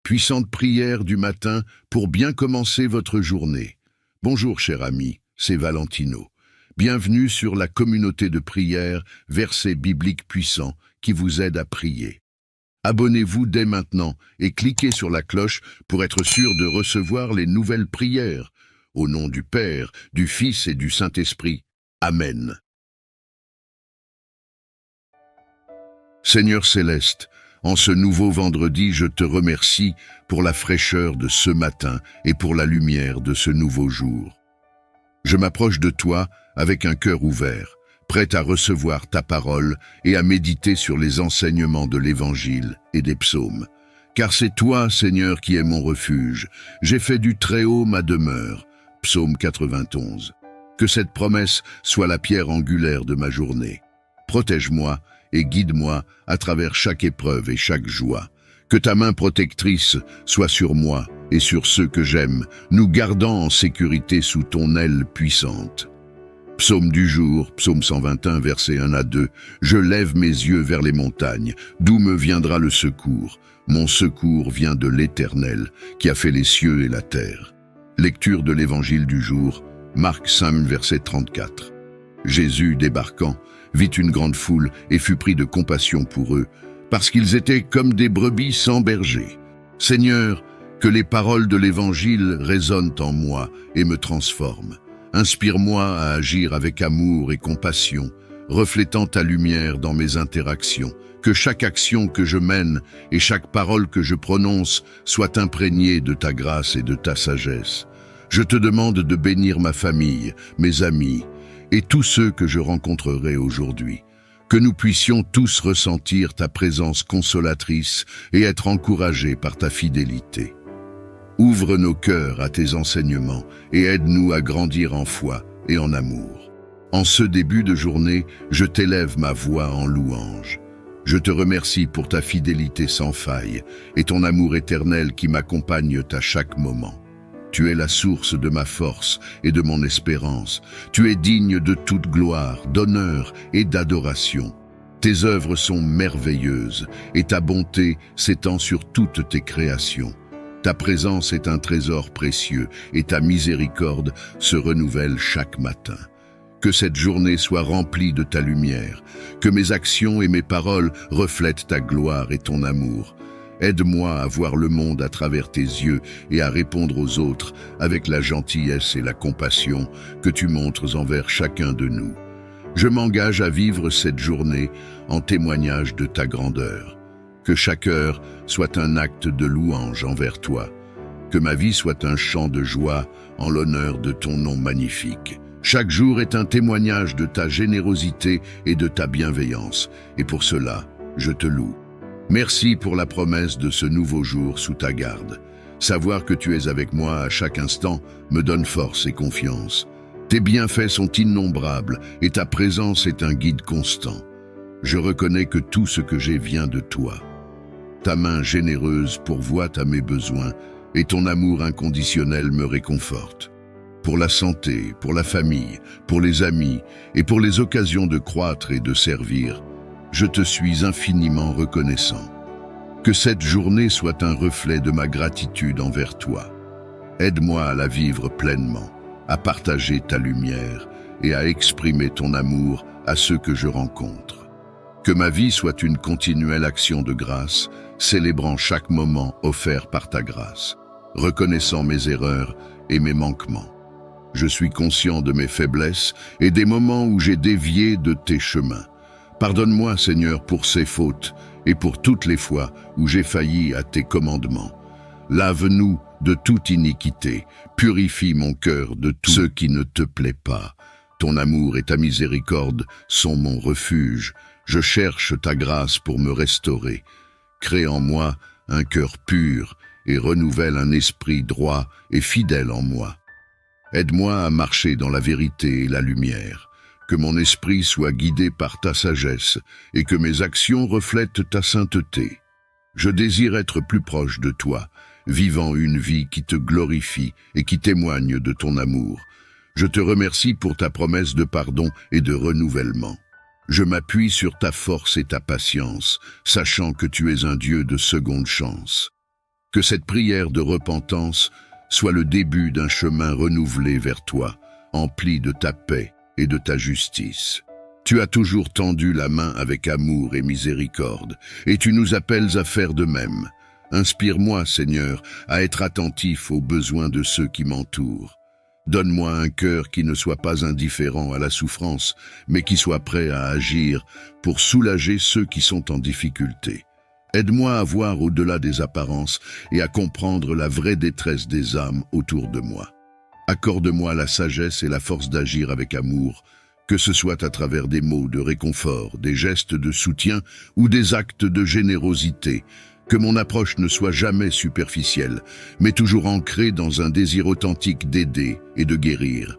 puissante prière du matin pour bien commencer votre journée. Bonjour cher ami, c'est Valentino. Bienvenue sur la communauté de prière, versets bibliques puissants qui vous aident à prier. Abonnez-vous dès maintenant et cliquez sur la cloche pour être sûr de recevoir les nouvelles prières. Au nom du Père, du Fils et du Saint-Esprit. Amen. Seigneur céleste, en ce nouveau vendredi, je te remercie pour la fraîcheur de ce matin et pour la lumière de ce nouveau jour. Je m'approche de toi avec un cœur ouvert, prêt à recevoir ta parole et à méditer sur les enseignements de l'Évangile et des psaumes. Car c'est toi, Seigneur, qui es mon refuge. J'ai fait du Très-Haut ma demeure. Psaume 91. Que cette promesse soit la pierre angulaire de ma journée. Protège-moi et guide-moi à travers chaque épreuve et chaque joie. Que ta main protectrice soit sur moi et sur ceux que j'aime, nous gardant en sécurité sous ton aile puissante. Psaume du jour, psaume 121, versets 1 à 2. Je lève mes yeux vers les montagnes, d'où me viendra le secours. Mon secours vient de l'Éternel, qui a fait les cieux et la terre. Lecture de l'Évangile du jour, Marc 5, verset 34. Jésus, débarquant, vit une grande foule et fut pris de compassion pour eux, parce qu'ils étaient comme des brebis sans berger. Seigneur, que les paroles de l'Évangile résonnent en moi et me transforment. Inspire-moi à agir avec amour et compassion, reflétant ta lumière dans mes interactions. Que chaque action que je mène et chaque parole que je prononce soit imprégnée de ta grâce et de ta sagesse. Je te demande de bénir ma famille, mes amis et tous ceux que je rencontrerai aujourd'hui. Que nous puissions tous ressentir ta présence consolatrice et être encouragés par ta fidélité. Ouvre nos cœurs à tes enseignements et aide-nous à grandir en foi et en amour. En ce début de journée, je t'élève ma voix en louange. Je te remercie pour ta fidélité sans faille et ton amour éternel qui m'accompagne à chaque moment. Tu es la source de ma force et de mon espérance. Tu es digne de toute gloire, d'honneur et d'adoration. Tes œuvres sont merveilleuses et ta bonté s'étend sur toutes tes créations. Ta présence est un trésor précieux et ta miséricorde se renouvelle chaque matin. Que cette journée soit remplie de ta lumière, que mes actions et mes paroles reflètent ta gloire et ton amour. Aide-moi à voir le monde à travers tes yeux et à répondre aux autres avec la gentillesse et la compassion que tu montres envers chacun de nous. Je m'engage à vivre cette journée en témoignage de ta grandeur. Que chaque heure soit un acte de louange envers toi. Que ma vie soit un chant de joie en l'honneur de ton nom magnifique. Chaque jour est un témoignage de ta générosité et de ta bienveillance, et pour cela, je te loue. Merci pour la promesse de ce nouveau jour sous ta garde. Savoir que tu es avec moi à chaque instant me donne force et confiance. Tes bienfaits sont innombrables et ta présence est un guide constant. Je reconnais que tout ce que j'ai vient de toi. Ta main généreuse pourvoit à mes besoins et ton amour inconditionnel me réconforte. Pour la santé, pour la famille, pour les amis et pour les occasions de croître et de servir, je te suis infiniment reconnaissant. Que cette journée soit un reflet de ma gratitude envers toi. Aide-moi à la vivre pleinement, à partager ta lumière et à exprimer ton amour à ceux que je rencontre. Que ma vie soit une continuelle action de grâce, célébrant chaque moment offert par ta grâce, reconnaissant mes erreurs et mes manquements. Je suis conscient de mes faiblesses et des moments où j'ai dévié de tes chemins. Pardonne-moi, Seigneur, pour ces fautes et pour toutes les fois où j'ai failli à tes commandements. Lave-nous de toute iniquité, purifie mon cœur de tout ce qui ne te plaît pas. Ton amour et ta miséricorde sont mon refuge. Je cherche ta grâce pour me restaurer. Crée en moi un cœur pur et renouvelle un esprit droit et fidèle en moi. Aide-moi à marcher dans la vérité et la lumière. Que mon esprit soit guidé par ta sagesse et que mes actions reflètent ta sainteté. Je désire être plus proche de toi, vivant une vie qui te glorifie et qui témoigne de ton amour. Je te remercie pour ta promesse de pardon et de renouvellement. Je m'appuie sur ta force et ta patience, sachant que tu es un Dieu de seconde chance. Que cette prière de repentance soit le début d'un chemin renouvelé vers toi, empli de ta paix et de ta justice. Tu as toujours tendu la main avec amour et miséricorde, et tu nous appelles à faire de même. Inspire-moi, Seigneur, à être attentif aux besoins de ceux qui m'entourent. Donne-moi un cœur qui ne soit pas indifférent à la souffrance, mais qui soit prêt à agir pour soulager ceux qui sont en difficulté. Aide-moi à voir au-delà des apparences et à comprendre la vraie détresse des âmes autour de moi. Accorde-moi la sagesse et la force d'agir avec amour, que ce soit à travers des mots de réconfort, des gestes de soutien ou des actes de générosité. Que mon approche ne soit jamais superficielle, mais toujours ancrée dans un désir authentique d'aider et de guérir.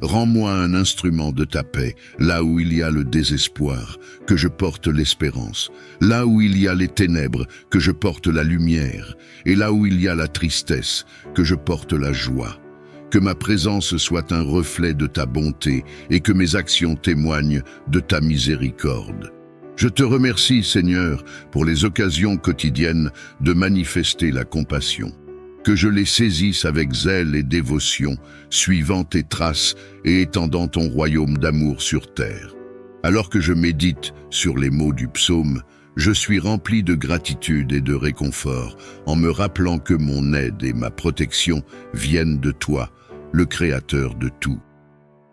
Rends-moi un instrument de ta paix, là où il y a le désespoir, que je porte l'espérance, là où il y a les ténèbres, que je porte la lumière, et là où il y a la tristesse, que je porte la joie. Que ma présence soit un reflet de ta bonté et que mes actions témoignent de ta miséricorde. Je te remercie, Seigneur, pour les occasions quotidiennes de manifester la compassion. Que je les saisisse avec zèle et dévotion, suivant tes traces et étendant ton royaume d'amour sur terre. Alors que je médite sur les mots du psaume, je suis rempli de gratitude et de réconfort en me rappelant que mon aide et ma protection viennent de toi, le Créateur de tout.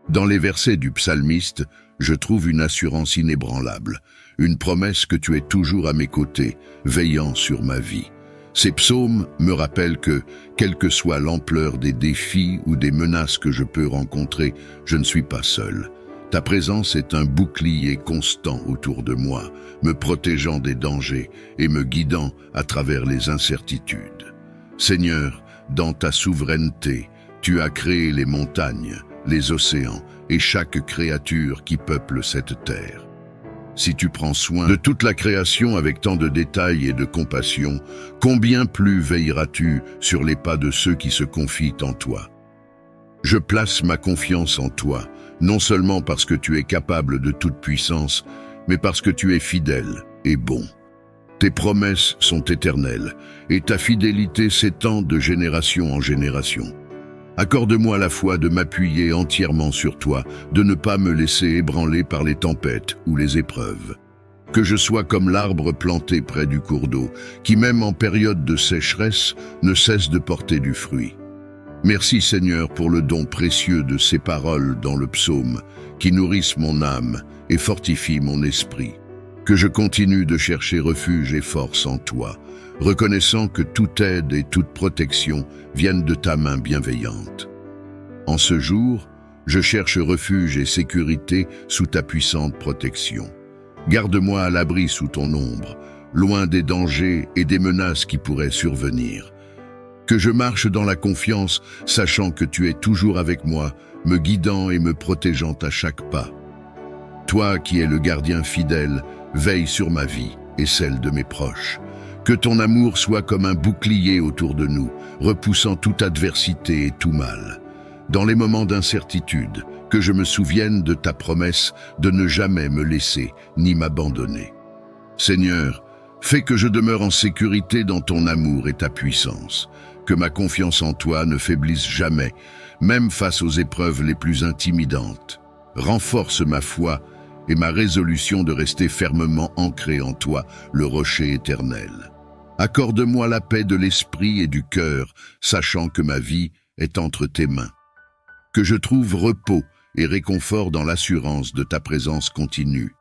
Dans les versets du psalmiste, je trouve une assurance inébranlable, une promesse que tu es toujours à mes côtés, veillant sur ma vie. Ces psaumes me rappellent que, quelle que soit l'ampleur des défis ou des menaces que je peux rencontrer, je ne suis pas seul. Ta présence est un bouclier constant autour de moi, me protégeant des dangers et me guidant à travers les incertitudes. Seigneur, dans ta souveraineté, tu as créé les montagnes, les océans et chaque créature qui peuple cette terre. Si tu prends soin de toute la création avec tant de détails et de compassion, combien plus veilleras-tu sur les pas de ceux qui se confient en toi? Je place ma confiance en toi, non seulement parce que tu es capable de toute puissance, mais parce que tu es fidèle et bon. Tes promesses sont éternelles, et ta fidélité s'étend de génération en génération. Accorde-moi la foi de m'appuyer entièrement sur toi, de ne pas me laisser ébranler par les tempêtes ou les épreuves. Que je sois comme l'arbre planté près du cours d'eau, qui même en période de sécheresse ne cesse de porter du fruit. Merci Seigneur pour le don précieux de ces paroles dans le psaume, qui nourrissent mon âme et fortifient mon esprit. Que je continue de chercher refuge et force en toi, reconnaissant que toute aide et toute protection viennent de ta main bienveillante. En ce jour, je cherche refuge et sécurité sous ta puissante protection. Garde-moi à l'abri sous ton ombre, loin des dangers et des menaces qui pourraient survenir. Que je marche dans la confiance, sachant que tu es toujours avec moi, me guidant et me protégeant à chaque pas. Toi qui es le gardien fidèle, veille sur ma vie et celle de mes proches. Que ton amour soit comme un bouclier autour de nous, repoussant toute adversité et tout mal. Dans les moments d'incertitude, que je me souvienne de ta promesse de ne jamais me laisser ni m'abandonner. Seigneur, fais que je demeure en sécurité dans ton amour et ta puissance, que ma confiance en toi ne faiblisse jamais, même face aux épreuves les plus intimidantes. Renforce ma foi et ma résolution de rester fermement ancré en toi, le rocher éternel. Accorde-moi la paix de l'esprit et du cœur, sachant que ma vie est entre tes mains. Que je trouve repos et réconfort dans l'assurance de ta présence continue.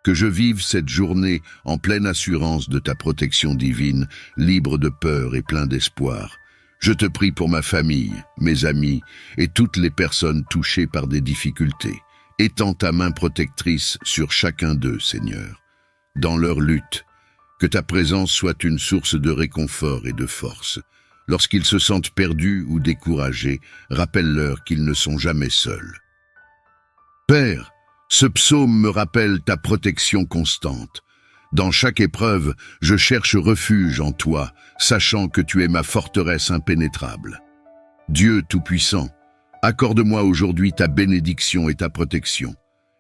Que je vive cette journée en pleine assurance de ta protection divine, libre de peur et plein d'espoir. Je te prie pour ma famille, mes amis et toutes les personnes touchées par des difficultés. Étends ta main protectrice sur chacun d'eux, Seigneur. Dans leur lutte, que ta présence soit une source de réconfort et de force. Lorsqu'ils se sentent perdus ou découragés, rappelle-leur qu'ils ne sont jamais seuls. Père, ce psaume me rappelle ta protection constante. Dans chaque épreuve, je cherche refuge en toi, sachant que tu es ma forteresse impénétrable. Dieu Tout-Puissant, accorde-moi aujourd'hui ta bénédiction et ta protection.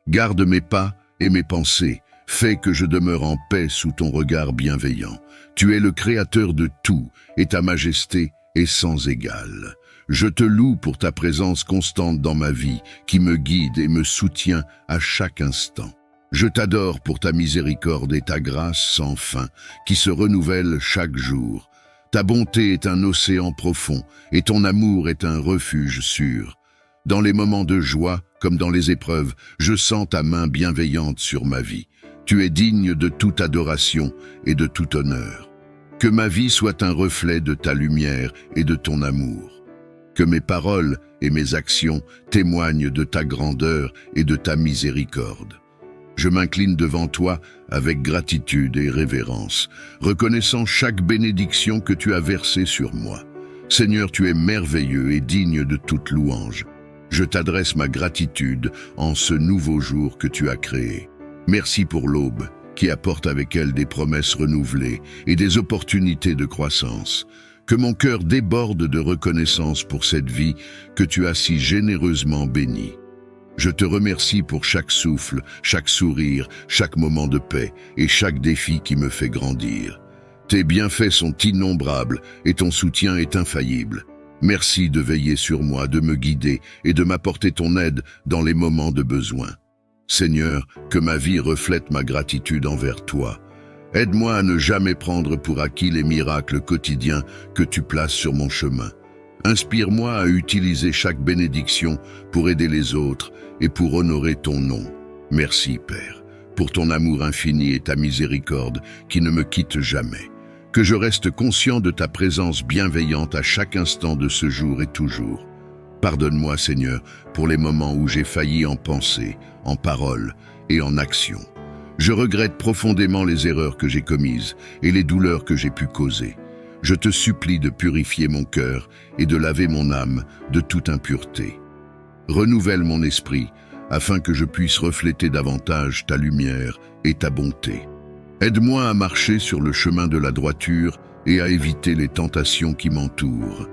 Garde mes pas et mes pensées, Fais que je demeure en paix sous ton regard bienveillant. Tu es le créateur de tout, et ta majesté est sans égale. Je te loue pour ta présence constante dans ma vie, qui me guide et me soutient à chaque instant. Je t'adore pour ta miséricorde et ta grâce sans fin, qui se renouvellent chaque jour. Ta bonté est un océan profond, et ton amour est un refuge sûr. Dans les moments de joie, comme dans les épreuves, je sens ta main bienveillante sur ma vie. Tu es digne de toute adoration et de tout honneur. Que ma vie soit un reflet de ta lumière et de ton amour. Que mes paroles et mes actions témoignent de ta grandeur et de ta miséricorde. Je m'incline devant toi avec gratitude et révérence, reconnaissant chaque bénédiction que tu as versée sur moi. Seigneur, tu es merveilleux et digne de toute louange. Je t'adresse ma gratitude en ce nouveau jour que tu as créé. Merci pour l'aube, qui apporte avec elle des promesses renouvelées et des opportunités de croissance. Que mon cœur déborde de reconnaissance pour cette vie que tu as si généreusement bénie. Je te remercie pour chaque souffle, chaque sourire, chaque moment de paix et chaque défi qui me fait grandir. Tes bienfaits sont innombrables et ton soutien est infaillible. Merci de veiller sur moi, de me guider et de m'apporter ton aide dans les moments de besoin. Seigneur, que ma vie reflète ma gratitude envers toi. Aide-moi à ne jamais prendre pour acquis les miracles quotidiens que tu places sur mon chemin. Inspire-moi à utiliser chaque bénédiction pour aider les autres et pour honorer ton nom. Merci, Père, pour ton amour infini et ta miséricorde qui ne me quittent jamais. Que je reste conscient de ta présence bienveillante à chaque instant de ce jour et toujours. Pardonne-moi, Seigneur, pour les moments où j'ai failli en pensée, en parole et en action. Je regrette profondément les erreurs que j'ai commises et les douleurs que j'ai pu causer. Je te supplie de purifier mon cœur et de laver mon âme de toute impureté. Renouvelle mon esprit afin que je puisse refléter davantage ta lumière et ta bonté. Aide-moi à marcher sur le chemin de la droiture et à éviter les tentations qui m'entourent.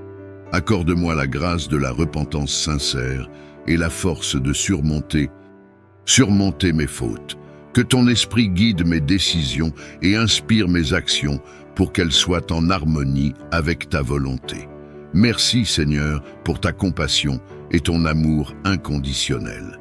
Accorde-moi la grâce de la repentance sincère et la force de surmonter mes fautes. Que ton esprit guide mes décisions et inspire mes actions pour qu'elles soient en harmonie avec ta volonté. Merci, Seigneur, pour ta compassion et ton amour inconditionnel.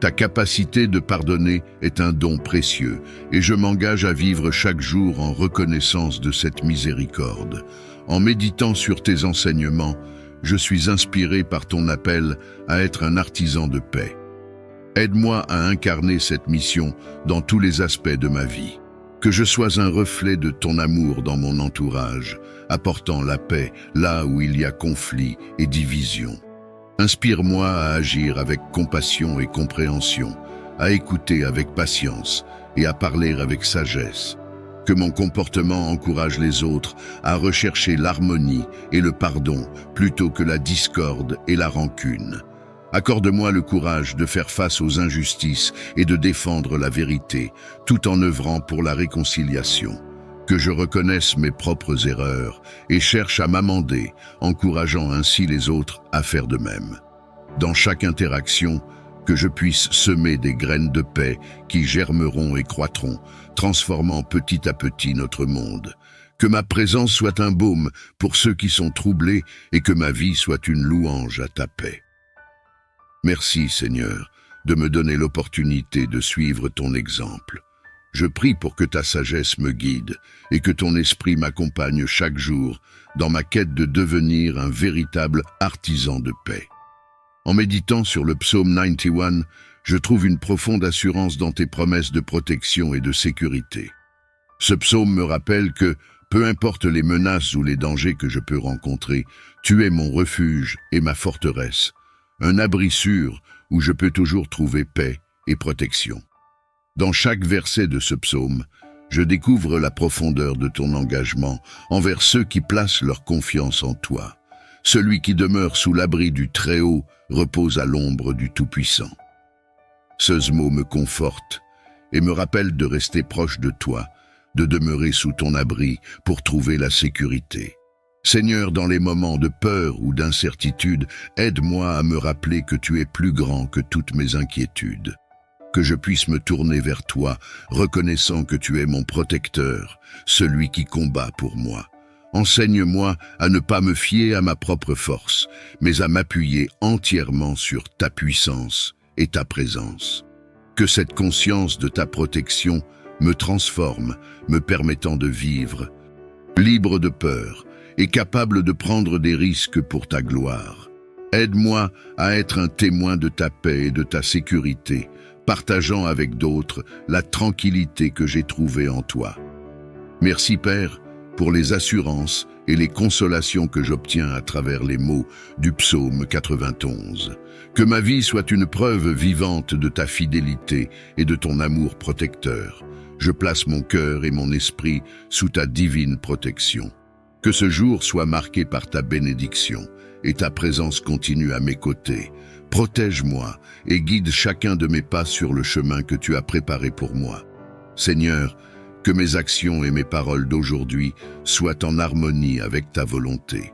Ta capacité de pardonner est un don précieux et je m'engage à vivre chaque jour en reconnaissance de cette miséricorde. En méditant sur tes enseignements, je suis inspiré par ton appel à être un artisan de paix. Aide-moi à incarner cette mission dans tous les aspects de ma vie. Que je sois un reflet de ton amour dans mon entourage, apportant la paix là où il y a conflit et division. Inspire-moi à agir avec compassion et compréhension, à écouter avec patience et à parler avec sagesse. Que mon comportement encourage les autres à rechercher l'harmonie et le pardon plutôt que la discorde et la rancune. Accorde-moi le courage de faire face aux injustices et de défendre la vérité, tout en œuvrant pour la réconciliation. Que je reconnaisse mes propres erreurs et cherche à m'amender, encourageant ainsi les autres à faire de même. Dans chaque interaction, que je puisse semer des graines de paix qui germeront et croîtront, transformant petit à petit notre monde. Que ma présence soit un baume pour ceux qui sont troublés et que ma vie soit une louange à ta paix. Merci, Seigneur, de me donner l'opportunité de suivre ton exemple. Je prie pour que ta sagesse me guide et que ton esprit m'accompagne chaque jour dans ma quête de devenir un véritable artisan de paix. En méditant sur le psaume 91, je trouve une profonde assurance dans tes promesses de protection et de sécurité. Ce psaume me rappelle que, peu importe les menaces ou les dangers que je peux rencontrer, tu es mon refuge et ma forteresse, un abri sûr où je peux toujours trouver paix et protection. Dans chaque verset de ce psaume, je découvre la profondeur de ton engagement envers ceux qui placent leur confiance en toi. Celui qui demeure sous l'abri du Très-Haut repose à l'ombre du Tout-Puissant. Ce mot me conforte et me rappelle de rester proche de toi, de demeurer sous ton abri pour trouver la sécurité. Seigneur, dans les moments de peur ou d'incertitude, aide-moi à me rappeler que tu es plus grand que toutes mes inquiétudes. que je puisse me tourner vers toi, reconnaissant que tu es mon protecteur, celui qui combat pour moi. Enseigne-moi à ne pas me fier à ma propre force, mais à m'appuyer entièrement sur ta puissance et ta présence. Que cette conscience de ta protection me transforme, me permettant de vivre, libre de peur et capable de prendre des risques pour ta gloire. Aide-moi à être un témoin de ta paix et de ta sécurité, partageant avec d'autres la tranquillité que j'ai trouvée en toi. Merci Père, pour les assurances et les consolations que j'obtiens à travers les mots du psaume 91. Que ma vie soit une preuve vivante de ta fidélité et de ton amour protecteur. Je place mon cœur et mon esprit sous ta divine protection. Que ce jour soit marqué par ta bénédiction et ta présence continue à mes côtés. Protège-moi et guide chacun de mes pas sur le chemin que tu as préparé pour moi. Seigneur, que mes actions et mes paroles d'aujourd'hui soient en harmonie avec ta volonté.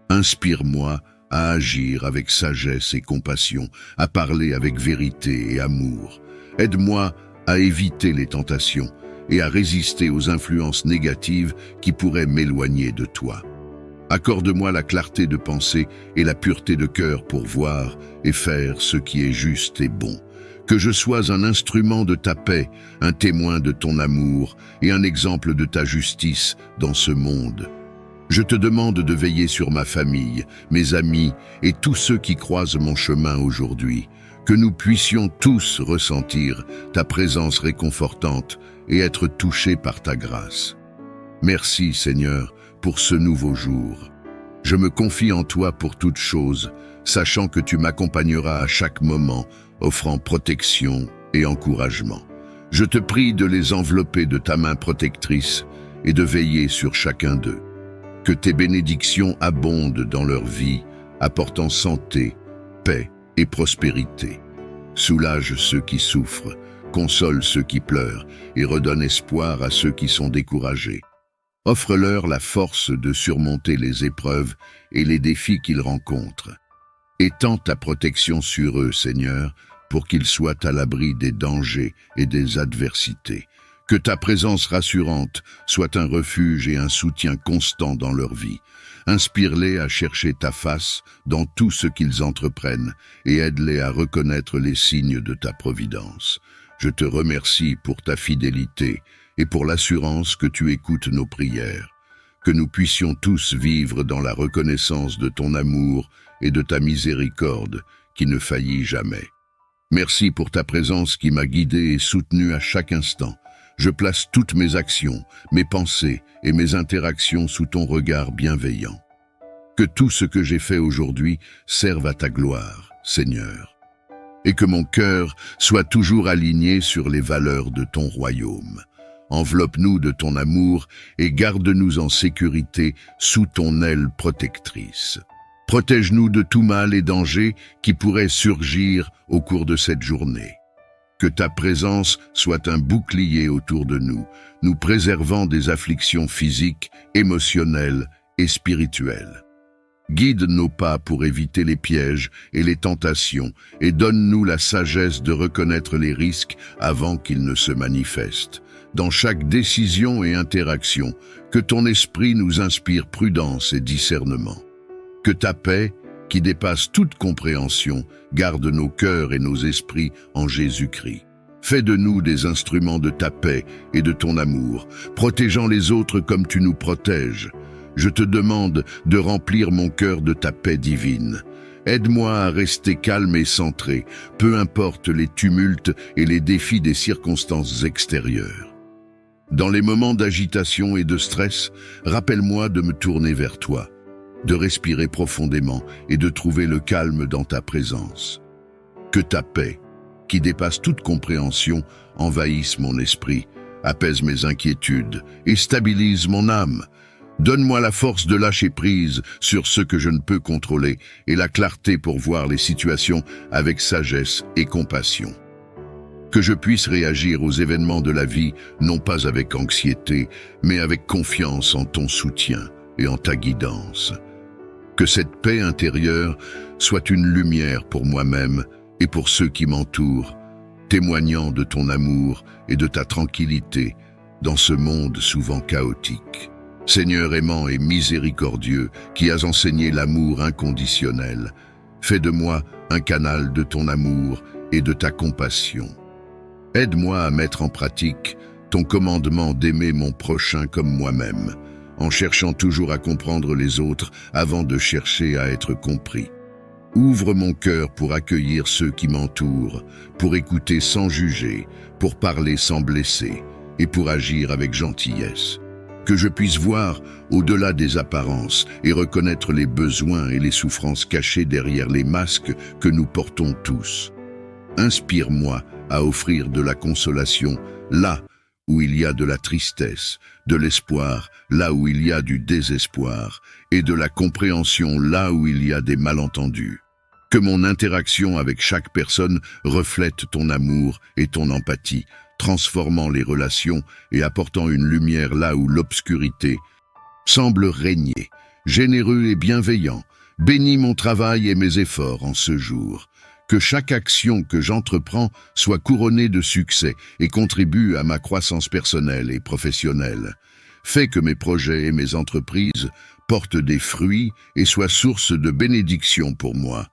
Inspire-moi à agir avec sagesse et compassion, à parler avec vérité et amour. Aide-moi à éviter les tentations et à résister aux influences négatives qui pourraient m'éloigner de toi. Accorde-moi la clarté de pensée et la pureté de cœur pour voir et faire ce qui est juste et bon. Que je sois un instrument de ta paix, un témoin de ton amour et un exemple de ta justice dans ce monde. Je te demande de veiller sur ma famille, mes amis et tous ceux qui croisent mon chemin aujourd'hui. Que nous puissions tous ressentir ta présence réconfortante et être touchés par ta grâce. Merci Seigneur pour ce nouveau jour. Je me confie en toi pour toutes choses, sachant que tu m'accompagneras à chaque moment, offrant protection et encouragement. Je te prie de les envelopper de ta main protectrice et de veiller sur chacun d'eux. Que tes bénédictions abondent dans leur vie, apportant santé, paix et prospérité. Soulage ceux qui souffrent, console ceux qui pleurent et redonne espoir à ceux qui sont découragés. Offre-leur la force de surmonter les épreuves et les défis qu'ils rencontrent. Étends ta protection sur eux, Seigneur, pour qu'ils soient à l'abri des dangers et des adversités. Que ta présence rassurante soit un refuge et un soutien constant dans leur vie. Inspire-les à chercher ta face dans tout ce qu'ils entreprennent et aide-les à reconnaître les signes de ta providence. Je te remercie pour ta fidélité et pour l'assurance que tu écoutes nos prières. Que nous puissions tous vivre dans la reconnaissance de ton amour et de ta miséricorde qui ne faillit jamais. Merci pour ta présence qui m'a guidé et soutenu à chaque instant. Je place toutes mes actions, mes pensées et mes interactions sous ton regard bienveillant. Que tout ce que j'ai fait aujourd'hui serve à ta gloire, Seigneur, et que mon cœur soit toujours aligné sur les valeurs de ton royaume. Enveloppe-nous de ton amour et garde-nous en sécurité sous ton aile protectrice. Protège-nous de tout mal et danger qui pourrait surgir au cours de cette journée. Que ta présence soit un bouclier autour de nous, nous préservant des afflictions physiques, émotionnelles et spirituelles. Guide nos pas pour éviter les pièges et les tentations et donne-nous la sagesse de reconnaître les risques avant qu'ils ne se manifestent. Dans chaque décision et interaction, que ton esprit nous inspire prudence et discernement. Que ta paix, qui dépasse toute compréhension, garde nos cœurs et nos esprits en Jésus-Christ. Fais de nous des instruments de ta paix et de ton amour, protégeant les autres comme tu nous protèges. Je te demande de remplir mon cœur de ta paix divine. Aide-moi à rester calme et centré, peu importe les tumultes et les défis des circonstances extérieures. Dans les moments d'agitation et de stress, rappelle-moi de me tourner vers toi, de respirer profondément et de trouver le calme dans ta présence. Que ta paix, qui dépasse toute compréhension, envahisse mon esprit, apaise mes inquiétudes et stabilise mon âme. Donne-moi la force de lâcher prise sur ce que je ne peux contrôler et la clarté pour voir les situations avec sagesse et compassion. Que je puisse réagir aux événements de la vie, non pas avec anxiété, mais avec confiance en ton soutien et en ta guidance. Que cette paix intérieure soit une lumière pour moi-même et pour ceux qui m'entourent, témoignant de ton amour et de ta tranquillité dans ce monde souvent chaotique. Seigneur aimant et miséricordieux, qui as enseigné l'amour inconditionnel, fais de moi un canal de ton amour et de ta compassion. Aide-moi à mettre en pratique ton commandement d'aimer mon prochain comme moi-même, en cherchant toujours à comprendre les autres avant de chercher à être compris. Ouvre mon cœur pour accueillir ceux qui m'entourent, pour écouter sans juger, pour parler sans blesser et pour agir avec gentillesse. Que je puisse voir au-delà des apparences et reconnaître les besoins et les souffrances cachées derrière les masques que nous portons tous. Inspire-moi à offrir de la consolation là où il y a de la tristesse, de l'espoir là où il y a du désespoir et de la compréhension là où il y a des malentendus. Que mon interaction avec chaque personne reflète ton amour et ton empathie, transformant les relations et apportant une lumière là où l'obscurité semble régner. Généreux et bienveillant, bénis mon travail et mes efforts en ce jour. Que chaque action que j'entreprends soit couronnée de succès et contribue à ma croissance personnelle et professionnelle. Fais que mes projets et mes entreprises portent des fruits et soient source de bénédiction pour moi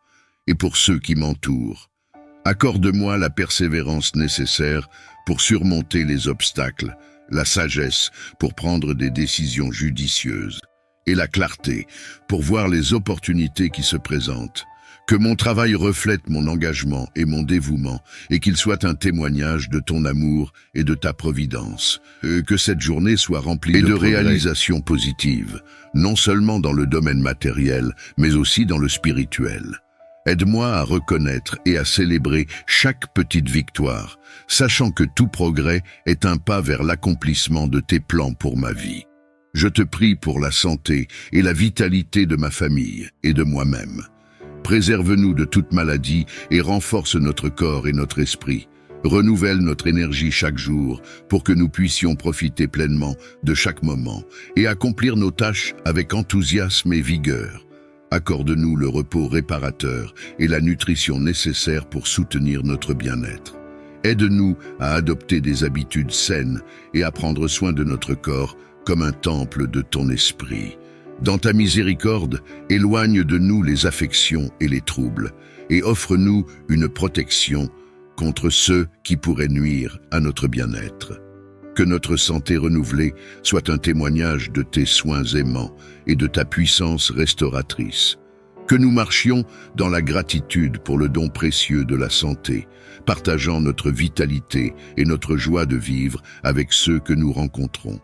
et pour ceux qui m'entourent. Accorde-moi la persévérance nécessaire pour surmonter les obstacles, la sagesse pour prendre des décisions judicieuses et la clarté pour voir les opportunités qui se présentent. Que mon travail reflète mon engagement et mon dévouement et qu'il soit un témoignage de ton amour et de ta providence. Que cette journée soit remplie de réalisations positives, non seulement dans le domaine matériel, mais aussi dans le spirituel. Aide-moi à reconnaître et à célébrer chaque petite victoire, sachant que tout progrès est un pas vers l'accomplissement de tes plans pour ma vie. Je te prie pour la santé et la vitalité de ma famille et de moi-même. Préserve-nous de toute maladie et renforce notre corps et notre esprit. Renouvelle notre énergie chaque jour pour que nous puissions profiter pleinement de chaque moment et accomplir nos tâches avec enthousiasme et vigueur. Accorde-nous le repos réparateur et la nutrition nécessaire pour soutenir notre bien-être. Aide-nous à adopter des habitudes saines et à prendre soin de notre corps comme un temple de ton esprit. Dans ta miséricorde, éloigne de nous les affections et les troubles et offre-nous une protection contre ceux qui pourraient nuire à notre bien-être. Que notre santé renouvelée soit un témoignage de tes soins aimants et de ta puissance restauratrice. Que nous marchions dans la gratitude pour le don précieux de la santé, partageant notre vitalité et notre joie de vivre avec ceux que nous rencontrons.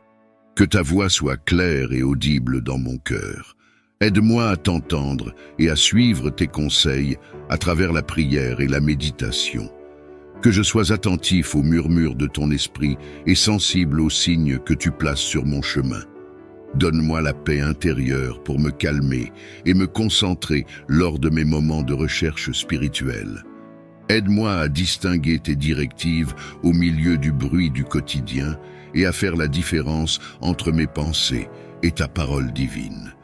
Que ta voix soit claire et audible dans mon cœur. Aide-moi à t'entendre et à suivre tes conseils à travers la prière et la méditation. Que je sois attentif aux murmures de ton esprit et sensible aux signes que tu places sur mon chemin. Donne-moi la paix intérieure pour me calmer et me concentrer lors de mes moments de recherche spirituelle. Aide-moi à distinguer tes directives au milieu du bruit du quotidien et à faire la différence entre mes pensées et ta parole divine.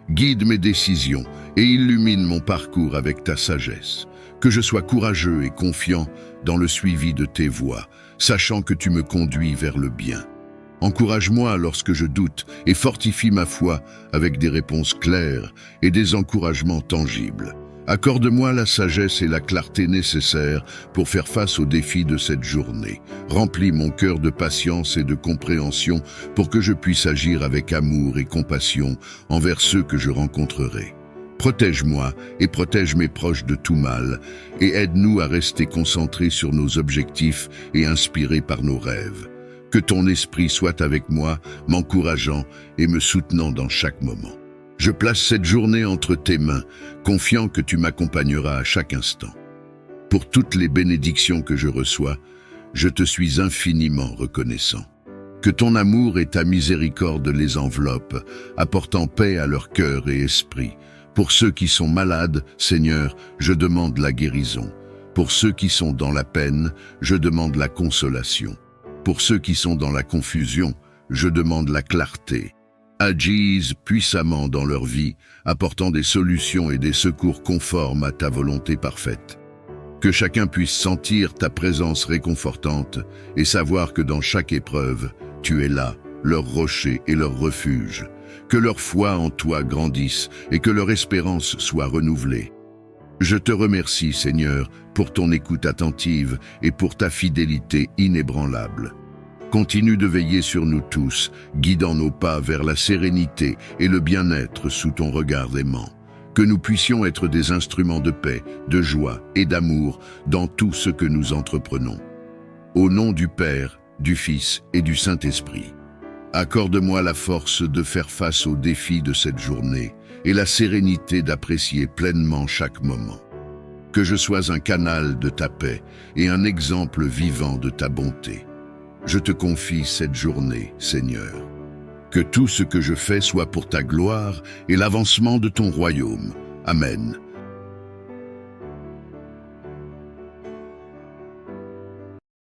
Guide mes décisions et illumine mon parcours avec ta sagesse. Que je sois courageux et confiant dans le suivi de tes voies, sachant que tu me conduis vers le bien. Encourage-moi lorsque je doute et fortifie ma foi avec des réponses claires et des encouragements tangibles. Accorde-moi la sagesse et la clarté nécessaires pour faire face aux défis de cette journée. Remplis mon cœur de patience et de compréhension pour que je puisse agir avec amour et compassion envers ceux que je rencontrerai. Protège-moi et protège mes proches de tout mal et aide-nous à rester concentrés sur nos objectifs et inspirés par nos rêves. Que ton esprit soit avec moi, m'encourageant et me soutenant dans chaque moment. Je place cette journée entre tes mains, confiant que tu m'accompagneras à chaque instant. Pour toutes les bénédictions que je reçois, je te suis infiniment reconnaissant. Que ton amour et ta miséricorde les enveloppent, apportant paix à leur cœur et esprit. Pour ceux qui sont malades, Seigneur, je demande la guérison. Pour ceux qui sont dans la peine, je demande la consolation. Pour ceux qui sont dans la confusion, je demande la clarté. Agis puissamment dans leur vie, apportant des solutions et des secours conformes à ta volonté parfaite. Que chacun puisse sentir ta présence réconfortante et savoir que dans chaque épreuve, tu es là, leur rocher et leur refuge. Que leur foi en toi grandisse et que leur espérance soit renouvelée. Je te remercie, Seigneur, pour ton écoute attentive et pour ta fidélité inébranlable. Continue de veiller sur nous tous, guidant nos pas vers la sérénité et le bien-être sous ton regard aimant. Que nous puissions être des instruments de paix, de joie et d'amour dans tout ce que nous entreprenons. Au nom du Père, du Fils et du Saint-Esprit. Accorde-moi la force de faire face aux défis de cette journée et la sérénité d'apprécier pleinement chaque moment. Que je sois un canal de ta paix et un exemple vivant de ta bonté. Je te confie cette journée, Seigneur. Que tout ce que je fais soit pour ta gloire et l'avancement de ton royaume. Amen.